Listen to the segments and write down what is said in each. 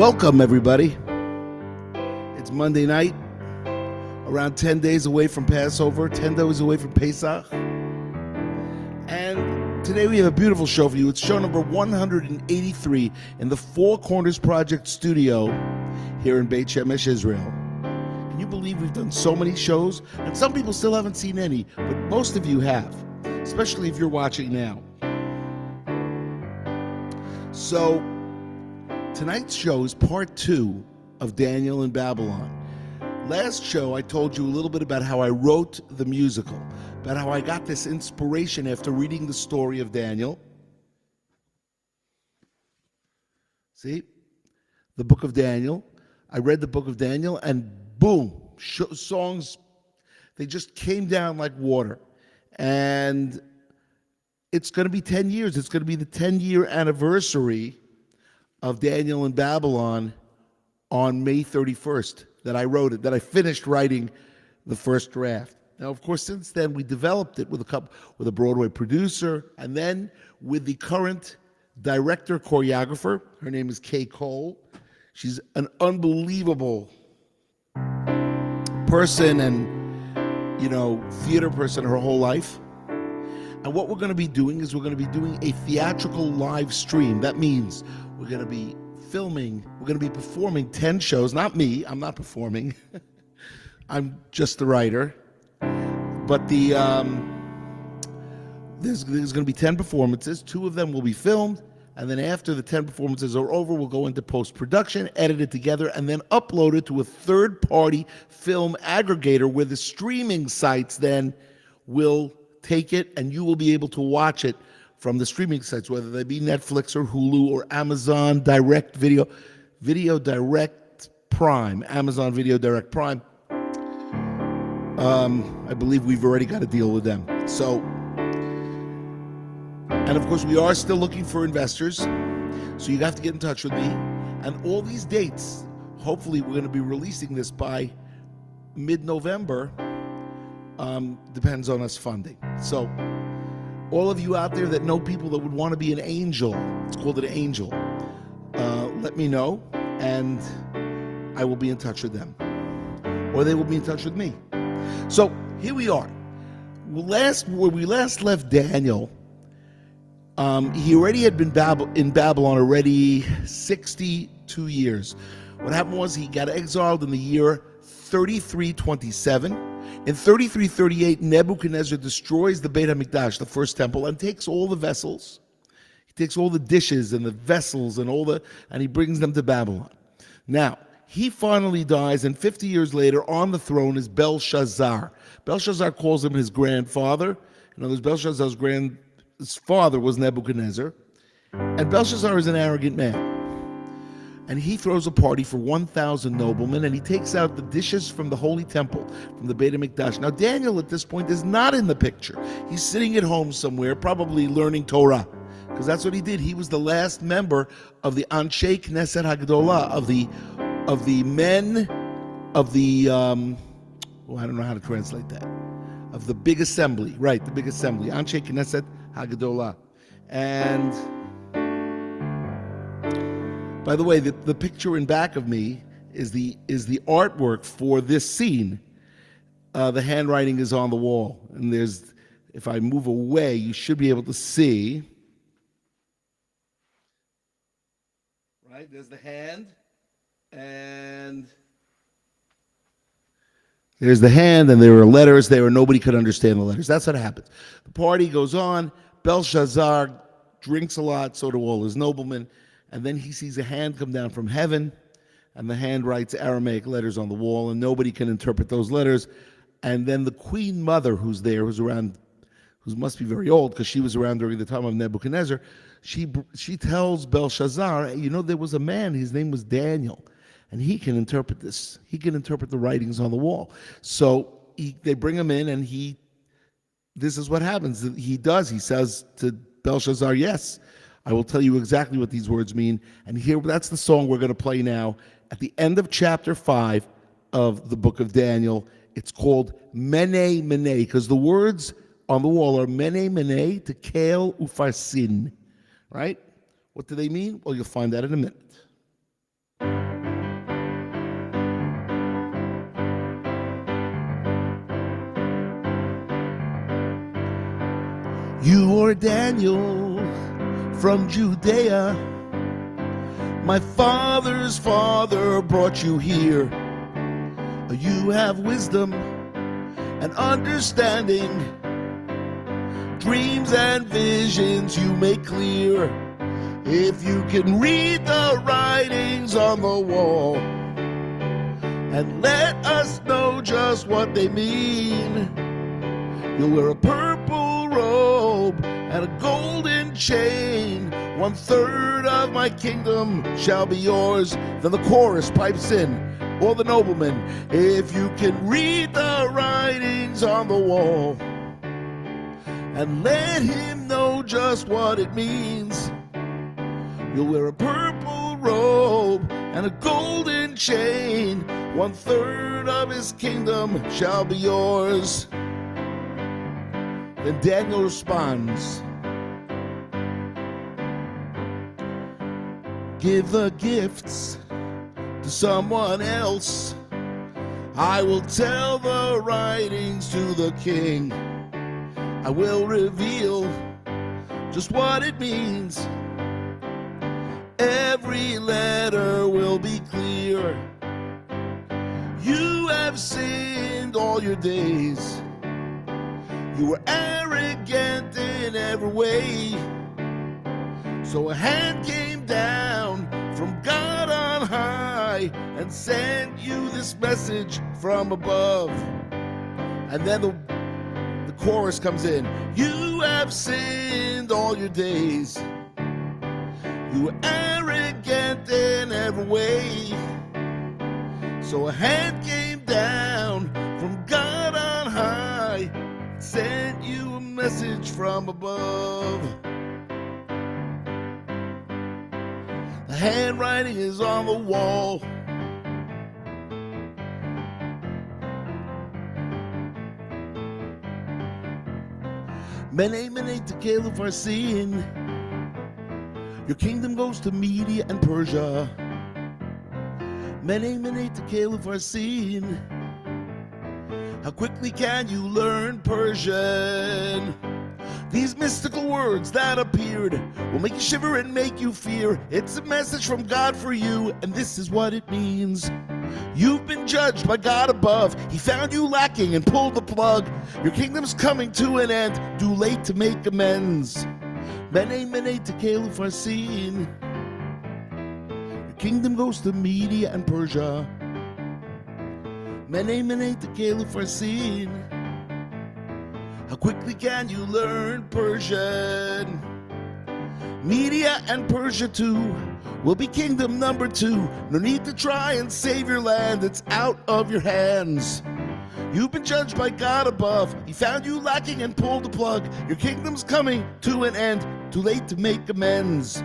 Welcome, everybody. It's Monday night, around 10 days away from Passover, 10 days away from Pesach. And today we have a beautiful show for you. It's show number 183 in the Four Corners Project studio here in Beit Shemesh, Israel. Can you believe we've done so many shows? And some people still haven't seen any, but most of you have, especially if you're watching now. So, tonight's show is part 2 of Daniel in Babylon. Last show, I told you a little bit about how I wrote the musical, about how I got this inspiration after reading the story of Daniel. See? The book of Daniel. I read the book of Daniel, and boom, songs, they just came down like water. And it's going to be 10 years. It's going to be the 10-year anniversary of Daniel in Babylon on May 31st that I wrote it, that I finished writing the first draft. Now, of course, since then, we developed it with a Broadway producer, and then with the current director, choreographer. Her name is Kay Cole. She's an unbelievable person and, theater person her whole life. And what we're going to be doing is we're going to be doing a theatrical live stream. That means we're going to be filming, we're going to be performing 10 shows. Not me, I'm not performing. I'm just the writer. But there's going to be 10 performances. 2 of them will be filmed. And then after the 10 performances are over, we'll go into post-production, edit it together, and then upload it to a third-party film aggregator where the streaming sites then will take it, and you will be able to watch it from the streaming sites, whether they be Netflix or Hulu or Amazon Direct Video, Video Direct Prime, Amazon Video Direct Prime. I believe we've already got a deal with them. So, and of course, we are still looking for investors, so you have to get in touch with me. And all these dates, hopefully we're going to be releasing this by mid-November. Depends on us funding. So, all of you out there that know people that would want to be an angel, it's called an angel, let me know, and I will be in touch with them. Or they will be in touch with me. So, here we are. Where we last left Daniel, he already had been in Babylon already 62 years. What happened was he got exiled in the year 3327. In 3338, Nebuchadnezzar destroys the Beit HaMikdash, the first temple, and takes all the vessels. He takes all the dishes and the vessels and he brings them to Babylon. Now, he finally dies, and 50 years later, on the throne is Belshazzar. Belshazzar calls him his grandfather. In other words, Belshazzar's father was Nebuchadnezzar. And Belshazzar is an arrogant man. And he throws a party for 1,000 noblemen, and he takes out the dishes from the Holy Temple, from the Beit HaMikdash. Now, Daniel at this point is not in the picture. He's sitting at home somewhere, probably learning Torah, because that's what he did. He was the last member of the Anshe Knesset HaGedolah, of the men of the, I don't know how to translate that, of the big assembly, right, the big assembly, Anshe Knesset HaGedolah. And by the way, the picture in back of me is the artwork for this scene. The handwriting is on the wall, and if I move away, you should be able to see. Right, there's the hand, and there's the hand, and there are letters there, and nobody could understand the letters. That's what happens. The party goes on. Belshazzar drinks a lot, so do all his noblemen. And then he sees a hand come down from heaven, and the hand writes Aramaic letters on the wall, and nobody can interpret those letters. And then the queen mother who's there, who must be very old because she was around during the time of Nebuchadnezzar, she tells Belshazzar, there was a man, his name was Daniel, and he can interpret this. He can interpret the writings on the wall. So they bring him in, and this is what happens. He says to Belshazzar, yes, I will tell you exactly what these words mean. And that's the song we're going to play now at the end of chapter 5 of the book of Daniel. It's called Mene Mene, because the words on the wall are Mene Mene, Tekel, Ufarsin. Right? What do they mean? Well, you'll find out in a minute. You are Daniel from Judea. My father's father brought you here. You have wisdom and understanding. Dreams and visions you make clear. If you can read the writings on the wall and let us know just what they mean. You'll wear a purple robe and a golden chain. 1/3 of my kingdom shall be yours. Then the chorus pipes in, or the nobleman. If you can read the writings on the wall and let him know just what it means. You'll wear a purple robe and a golden chain. 1/3 of his kingdom shall be yours. Then Daniel responds, give the gifts to someone else. I will tell the writings to the king. I will reveal just what it means. Every letter will be clear. You have sinned all your days. You were arrogant in every way. So a hand came down from God on high and sent you this message from above. And then the chorus comes in. You have sinned all your days. You were arrogant in every way. So a hand came down from God on high, sent you a message from above. The handwriting is on the wall. Mene, mene, tekel farsin. Your kingdom goes to Media and Persia. Mene, mene, tekel farsin. How quickly can you learn Persian? These mystical words that appeared will make you shiver and make you fear. It's a message from God for you, and this is what it means. You've been judged by God above. He found you lacking and pulled the plug. Your kingdom's coming to an end, too late to make amends. Mene, mene, tekel farsin. Your kingdom goes to Media and Persia. Mene, mene, tekel farsin. How quickly can you learn Persian? Media and Persia too will be kingdom number 2. No need to try and save your land, it's out of your hands. You've been judged by God above. He found you lacking and pulled the plug. Your kingdom's coming to an end, too late to make amends.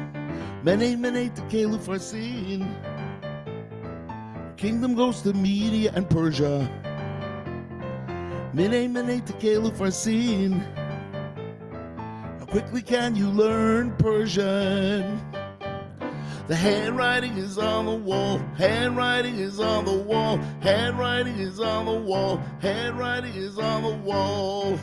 Mene, mene, tekel farsin. Kingdom goes to Media and Persia. Mene, mene, tekel farsin. How quickly can you learn Persian? The handwriting is on the wall. Handwriting is on the wall. Handwriting is on the wall. Handwriting is on the wall.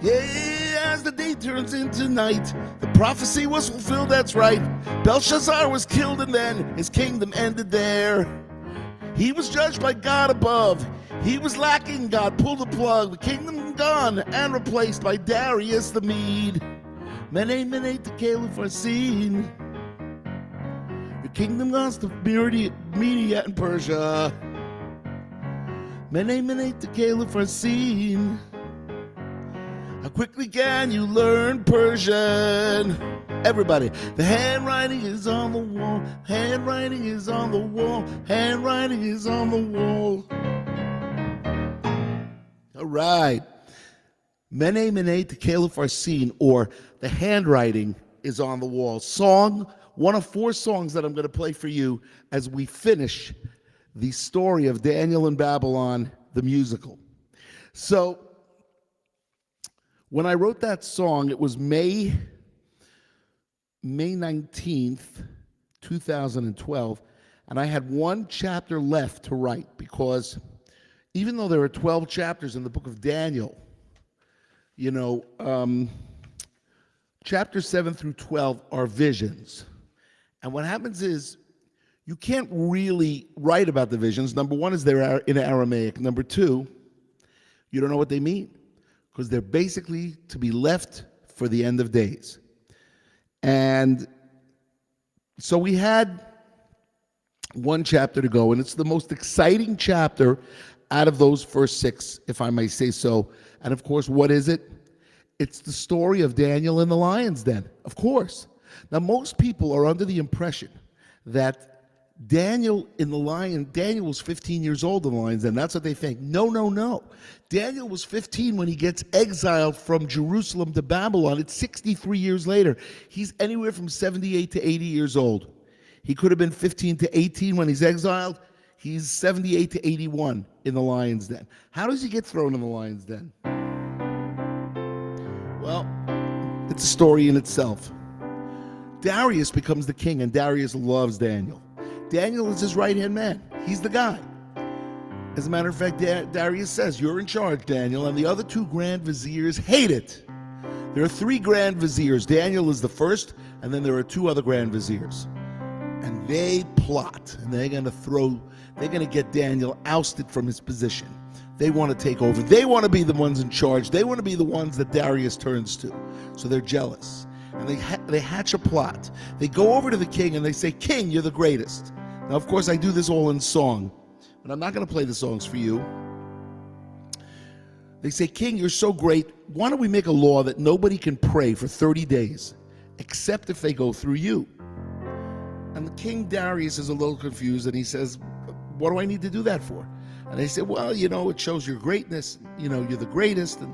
Yeah, as the day turns into night, the prophecy was fulfilled, that's right. Belshazzar was killed and then his kingdom ended there. He was judged by God above. He was lacking, God pulled the plug. The kingdom gone and replaced by Darius the Mede. Mene, mene, tekel farsin. Your kingdom goes to Media and Persia. Mene, mene, tekel farsin. How quickly can you learn Persian? Everybody, the handwriting is on the wall. Handwriting is on the wall. Handwriting is on the wall. All right. Mene, mene, tekel farsin, or the handwriting is on the wall. Song, one of 4 songs that I'm going to play for you as we finish the story of Daniel and Babylon, the musical. So, when I wrote that song, it was May May 19th, 2012, and I had one chapter left to write because even though there are 12 chapters in the book of Daniel, you know, chapters 7 through 12 are visions. And what happens is you can't really write about the visions. Number one is they're in Aramaic. Number two, you don't know what they mean because they're basically to be left for the end of days. And so we had one chapter to go, and it's the most exciting chapter out of those first 6, if I may say so. And of course, what is it? It's the story of Daniel in the lion's den, of course. Now, most people are under the impression that Daniel was 15 years old in the lion's den. That's what they think. No. Daniel was 15 when he gets exiled from Jerusalem to Babylon. It's 63 years later. He's anywhere from 78 to 80 years old. He could have been 15 to 18 when he's exiled. He's 78 to 81 in the lion's den. How does he get thrown in the lion's den? Well, it's a story in itself. Darius becomes the king, and Darius loves Daniel. Daniel is his right-hand man. He's the guy. As a matter of fact, Darius says, "You're in charge, Daniel," and the other 2 grand viziers hate it. There are 3 grand viziers. Daniel is the first, and then there are 2 other grand viziers. And they plot, and they're going to get Daniel ousted from his position. They want to take over. They want to be the ones in charge. They want to be the ones that Darius turns to. So they're jealous. And they hatch a plot. They go over to the king and they say, "King, you're the greatest." Now, of course, I do this all in song, but I'm not going to play the songs for you. They say, "King, you're so great. Why don't we make a law that nobody can pray for 30 days, except if they go through you?" And the King Darius is a little confused, and he says, "What do I need to do that for?" And they say, "Well, it shows your greatness. You're the greatest." And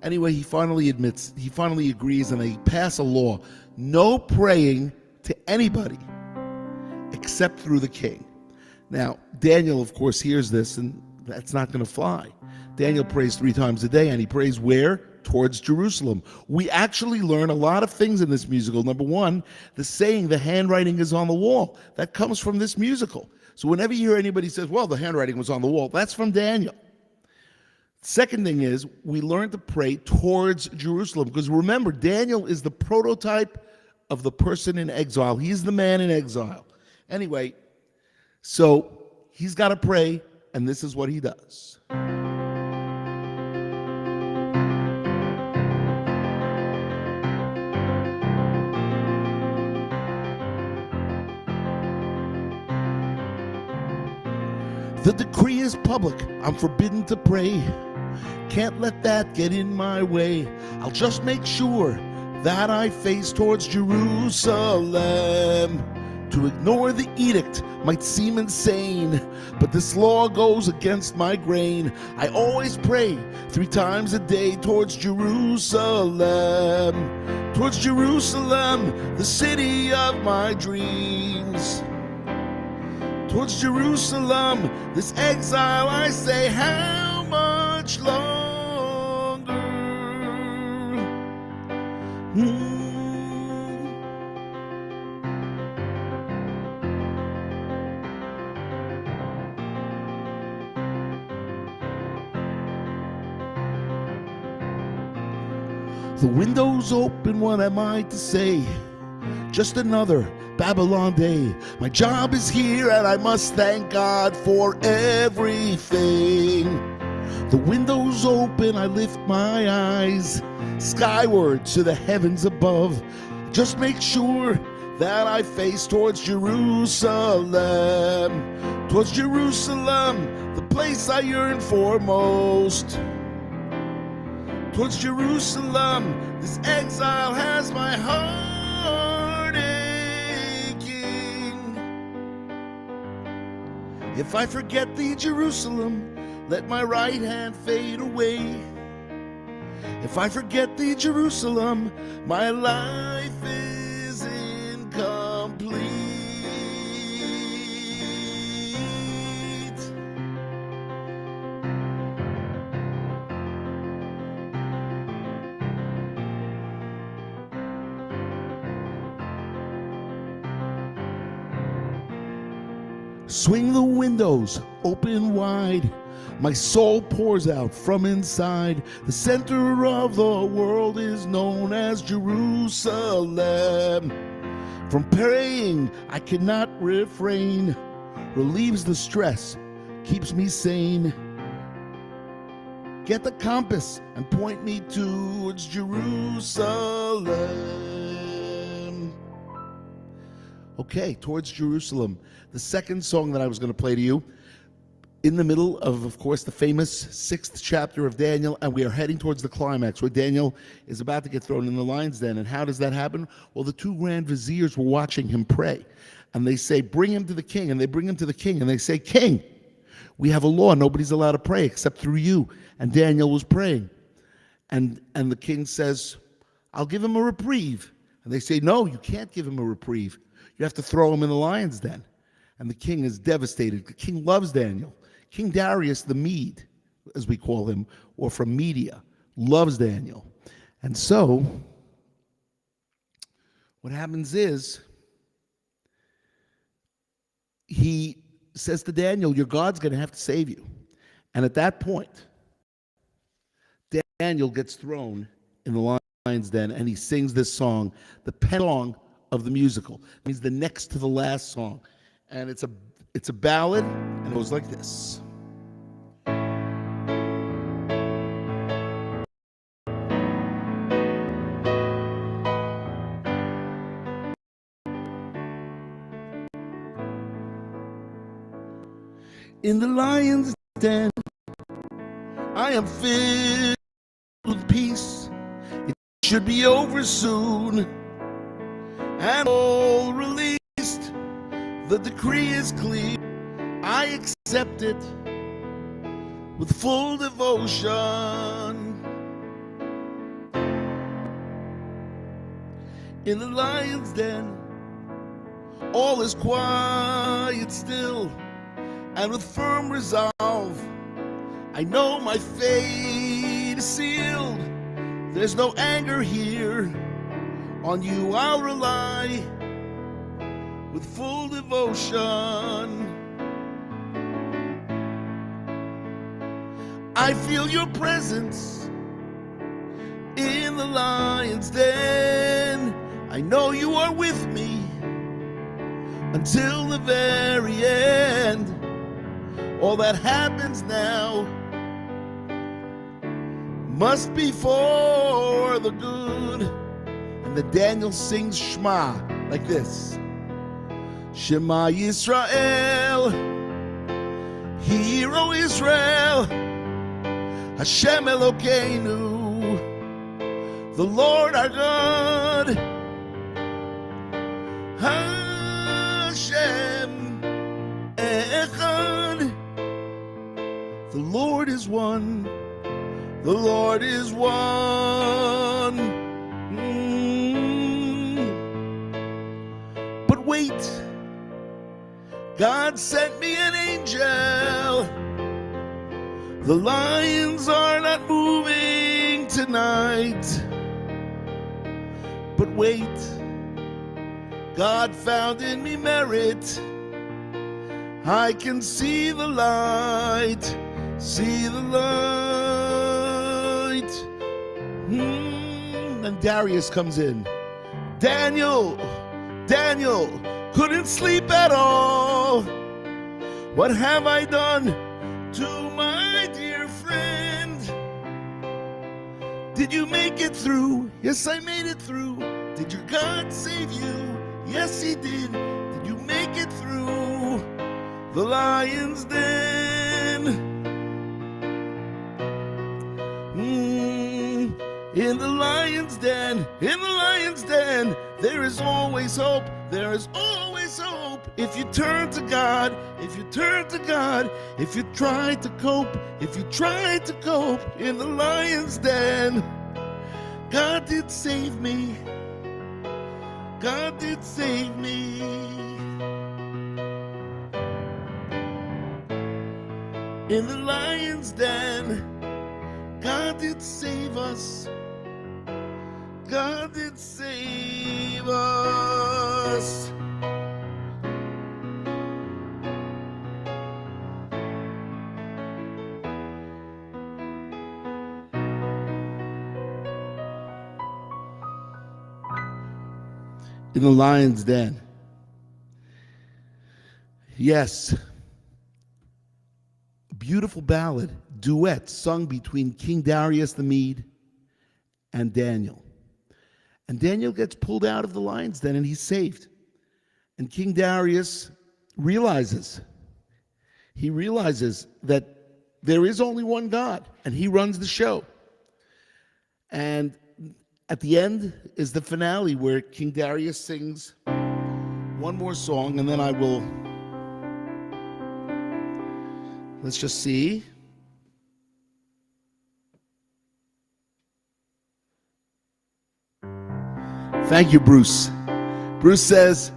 anyway, he finally agrees, and they pass a law. No praying to anybody except through the king. Now, Daniel, of course, hears this, and that's not going to fly. Daniel prays 3 times a day, and he prays where? Towards Jerusalem. We actually learn a lot of things in this musical. Number one, the saying, "the handwriting is on the wall," that comes from this musical. So whenever you hear anybody says, "Well, the handwriting was on the wall," that's from Daniel. Second thing is, we learn to pray towards Jerusalem, because remember, Daniel is the prototype of the person in exile. He's the man in exile. Anyway, so he's got to pray, and this is what he does. The decree is public. I'm forbidden to pray. Can't let that get in my way. I'll just make sure that I face towards Jerusalem. To ignore the edict might seem insane, but this law goes against my grain. I always pray 3 times a day towards Jerusalem. Towards Jerusalem, the city of my dreams. Towards Jerusalem, this exile, I say, how much longer? The window's open, what am I to say? Just another Babylon day. My job is here and I must thank God for everything. The window's open, I lift my eyes skyward to the heavens above. Just make sure that I face towards Jerusalem. Towards Jerusalem, the place I yearn for most. Towards Jerusalem, this exile has my heart aching. If I forget thee, Jerusalem, let my right hand fade away. If I forget thee, Jerusalem, my life is incomplete. Swing the windows open wide. My soul pours out from inside. The center of the world is known as Jerusalem. From praying, I cannot refrain. Relieves the stress, keeps me sane. Get the compass and point me towards Jerusalem. Okay, towards Jerusalem. The second song that I was going to play to you, in the middle of course, the famous 6th chapter of Daniel, and we are heading towards the climax where Daniel is about to get thrown in the lion's den. And how does that happen? Well, the 2 grand viziers were watching him pray, and they say, bring him to the king. And they bring him to the king, and they say, King, we have a law. Nobody's allowed to pray except through you. And Daniel was praying. And the king says, I'll give him a reprieve. And they say, no, you can't give him a reprieve. You have to throw him in the lion's den. And the king is devastated. The king loves Daniel. King Darius the Mede, as we call him, or from Media, loves Daniel. And so, what happens is, he says to Daniel, your God's going to have to save you. And at that point, Daniel gets thrown in the lion's den, and he sings this song, the pen song of the musical. It means the next to the last song. And it's a ballad, and it goes like this. In the lion's den, I am filled with peace. It should be over soon, and all released. The decree is clear. I accept it with full devotion. In the lion's den, all is quiet still, and with firm resolve, I know my fate is sealed. There's no anger here. On you I'll rely with full devotion. I feel your presence in the lion's den. I know you are with me until the very end. All that happens now must be for the good. And then Daniel sings Shema like this. Shema Yisrael, Hear, O Israel, Hashem Elokeinu, the Lord our God, Hashem Echad. The Lord is one, the Lord is one. But wait, God sent me an angel. The lions are not moving tonight. But wait, God found in me merit. I can see the light, see the light. And Darius comes in. Daniel, couldn't sleep at all. What have I done to my dear friend? Did you make it through? Yes, I made it through. Did your God save you? Yes, he did. Did you make it through the lion's den? In the lion's den, in the lion's den, there is always hope, there is always hope. If you turn to God, if you turn to God, if you try to cope, if you try to cope in the lion's den, God did save me, God did save me. In the lion's den, God did save us. God did save us. in the lion's den. Yes, a beautiful ballad, duet sung between King Darius the Mede and Daniel. And Daniel gets pulled out of the lion's den and he's saved. And King Darius realizes that there is only one God and he runs the show. And at the end is the finale where King Darius sings one more song, and then I will, let's just see. Thank you, Bruce. Bruce says,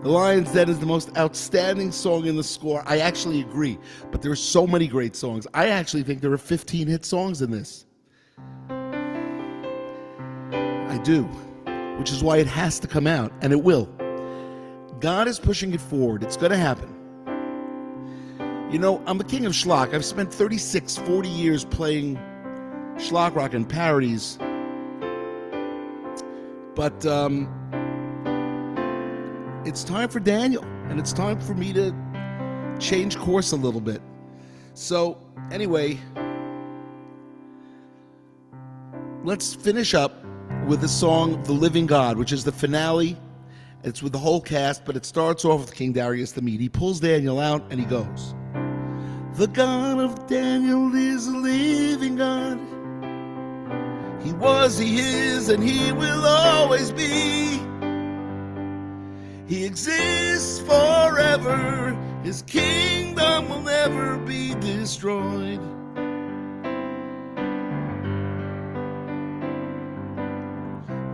The Lion's Den is the most outstanding song in the score. I actually agree, but there are so many great songs. I actually think there are 15 hit songs in this. I do, which is why it has to come out, and it will. God is pushing it forward. It's going to happen. You know, I'm the king of schlock. I've spent 40 years playing schlock rock and parodies. But it's time for Daniel, and it's time for me to change course a little bit. So, anyway, let's finish up with the song The Living God, which is the finale. It's with the whole cast, but it starts off with King Darius the Mede. He pulls Daniel out and he goes, The God of Daniel is a living God. He was, he is, and he will always be. He exists forever. His kingdom will never be destroyed.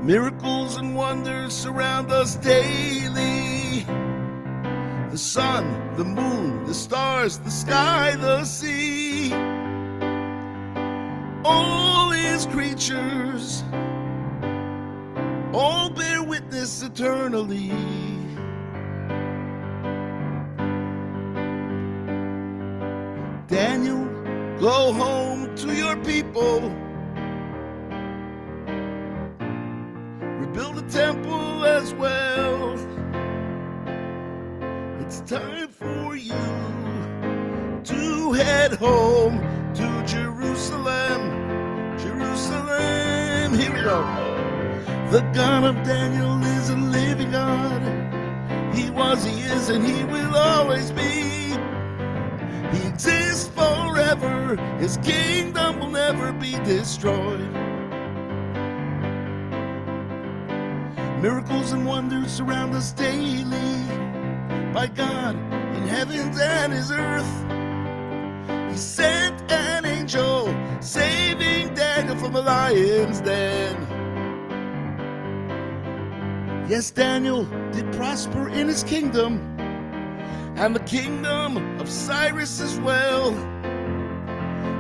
Miracles and wonders surround us daily. The sun, the moon, the stars, the sky, the sea. All his creatures, all bear witness eternally. Daniel, go home to your people. Rebuild a temple as well. It's time for you to head home to Jerusalem. Jerusalem, here we go. The God of Daniel is a living God. He was, he is, and he will always be. He exists forever. His kingdom will never be destroyed. Miracles and wonders surround us daily. By God in heavens and his earth, he sent an angel saving Daniel from the lion's den. Yes, Daniel did prosper in his kingdom, and the kingdom of Cyrus as well,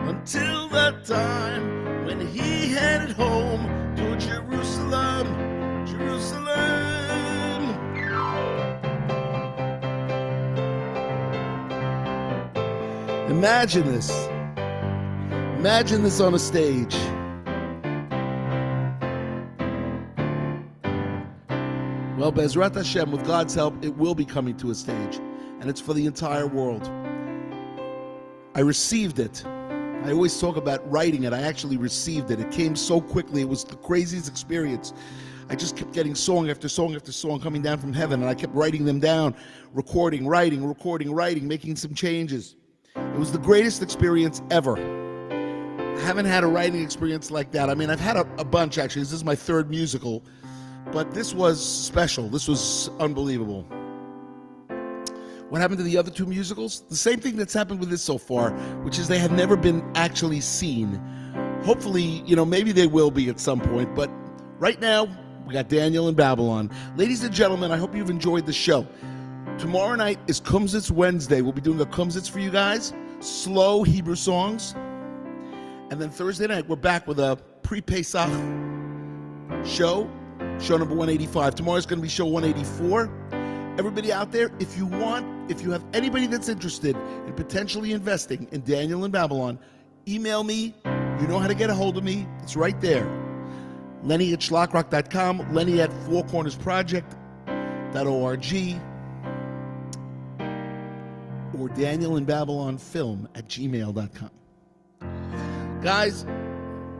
until that time when he headed home to Jerusalem, Jerusalem. Imagine this. Imagine this on a stage. Well, Bezrat Hashem, with God's help, it will be coming to a stage, and it's for the entire world. I received it. I always talk about writing it. I actually received it. It came so quickly. It was the craziest experience. I just kept getting song after song after song coming down from heaven, and I kept writing them down, recording, writing, making some changes. It was the greatest experience ever. I haven't had a writing experience like that. I mean, I've had a bunch, actually. This is my third musical, but this was special. This was unbelievable. What happened to the other two musicals? The same thing that's happened with this so far, which is they have never been actually seen. Hopefully, maybe they will be at some point, but right now, we got Daniel and Babylon. Ladies and gentlemen, I hope you've enjoyed the show. Tomorrow night is Kumsitz Wednesday. We'll be doing a Kumsitz for you guys, slow Hebrew songs. And then Thursday night, we're back with a pre-Pesach show number 185. Tomorrow's going to be show 184. Everybody out there, if you have anybody that's interested in potentially investing in Daniel and Babylon, email me. You know how to get a hold of me. It's right there. Lenny at schlockrock.com, Lenny at Four Corners Project, or danielinbabylonfilm@gmail.com. Guys,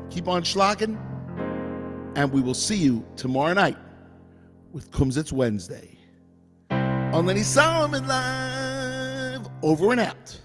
keep on schlocking, and we will see you tomorrow night with Kumsitz Wednesday on Lenny Solomon Live. Over and out.